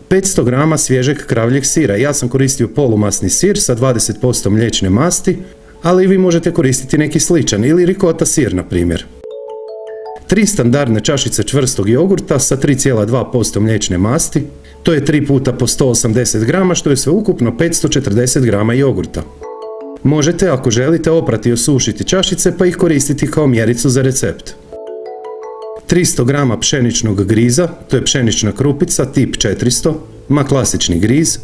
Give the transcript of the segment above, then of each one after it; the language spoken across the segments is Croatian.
500 grama svježeg kravljeg sira. Ja sam koristio polumasni sir sa 20% mliječne masti, ali vi možete koristiti neki sličan ili rikota sir na primjer. 3 standardne čašice čvrstog jogurta sa 3,2% mliječne masti, to je 3 puta po 180 grama, što je sveukupno 540 grama jogurta. Možete, ako želite, oprati i osušiti čašice pa ih koristiti kao mjericu za recept. 300 grama pšeničnog griza, to je pšenična krupica tip 400, ma klasični griz.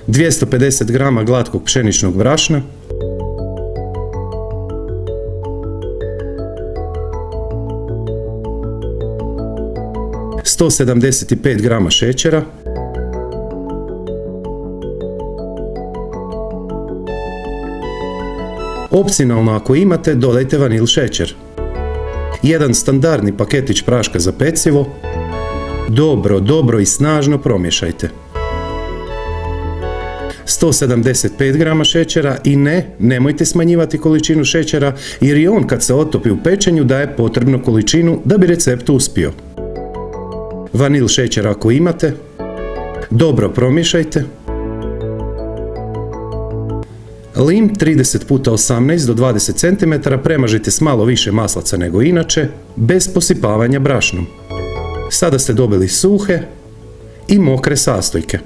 250 grama glatkog pšeničnog brašna. 175 grama šećera. Opcionalno, ako imate, dodajte vanil šećer. Jedan standardni paketić praška za pecivo. Dobro i snažno promiješajte. 175 grama šećera i nemojte smanjivati količinu šećera jer i on kad se otopi u pečenju daje potrebnu količinu da bi recept uspio. Vanil šećer ako imate. Dobro promiješajte. Lim 30 puta 18 do 20 cm premažite s malo više maslaca nego inače, bez posipavanja brašnom. Sada ste dobili suhe i mokre sastojke.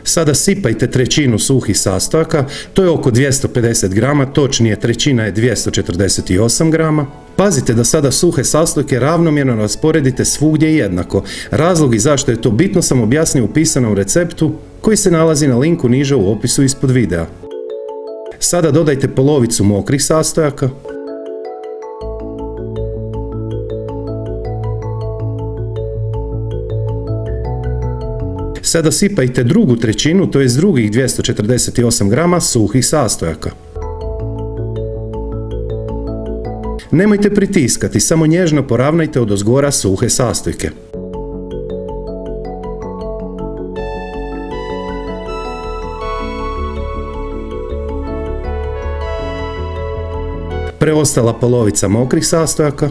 Sada sipajte trećinu suhih sastojaka, to je oko 250 grama, točnije trećina je 248 grama. Pazite da sada suhe sastojke ravnomjerno rasporedite svugdje jednako. Razlog i zašto je to bitno sam objasnio u pisanom receptu koji se nalazi na linku niže u opisu ispod videa. Sada dodajte polovicu mokrih sastojaka. Sada sipajte drugu trećinu, to je drugih 248 grama suhih sastojaka. Nemojte pritiskati, samo nježno poravnajte odozgora suhe sastojke. Preostala polovica mokrih sastojaka.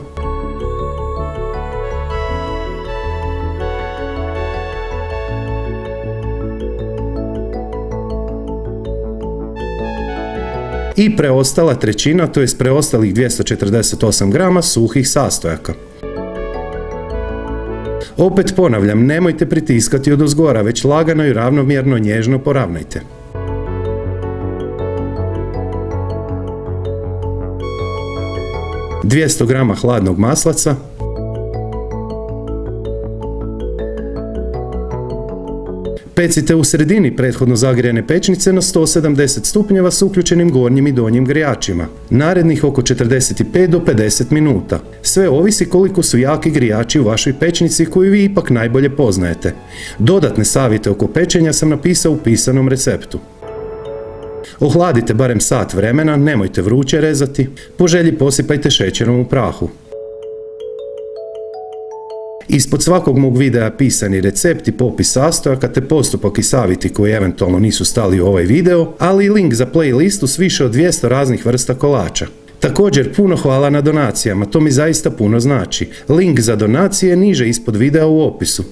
I preostala trećina, to je preostalih 248 grama suhih sastojaka. Opet ponavljam, nemojte pritiskati odozgora, već lagano i ravnomjerno nježno poravnajte. – 200 grama hladnog maslaca. Pecite u sredini prethodno zagrijane pećnice na 170 stupnjeva s uključenim gornjim i donjim grijačima. Narednih oko 45 do 50 minuta. Sve ovisi koliko su jaki grijači u vašoj pećnici koju vi ipak najbolje poznajete. Dodatne savjete oko pečenja sam napisao u pisanom receptu. Ohladite barem sat vremena, nemojte vruće rezati. Po želji posipajte šećerom u prahu. Ispod svakog mog videa pisani recept i popis sastojaka te postupak i savjeti koji eventualno nisu stali u ovaj video, ali i link za playlistu s više od 200 raznih vrsta kolača. Također puno hvala na donacijama, to mi zaista puno znači. Link za donacije niže ispod videa u opisu.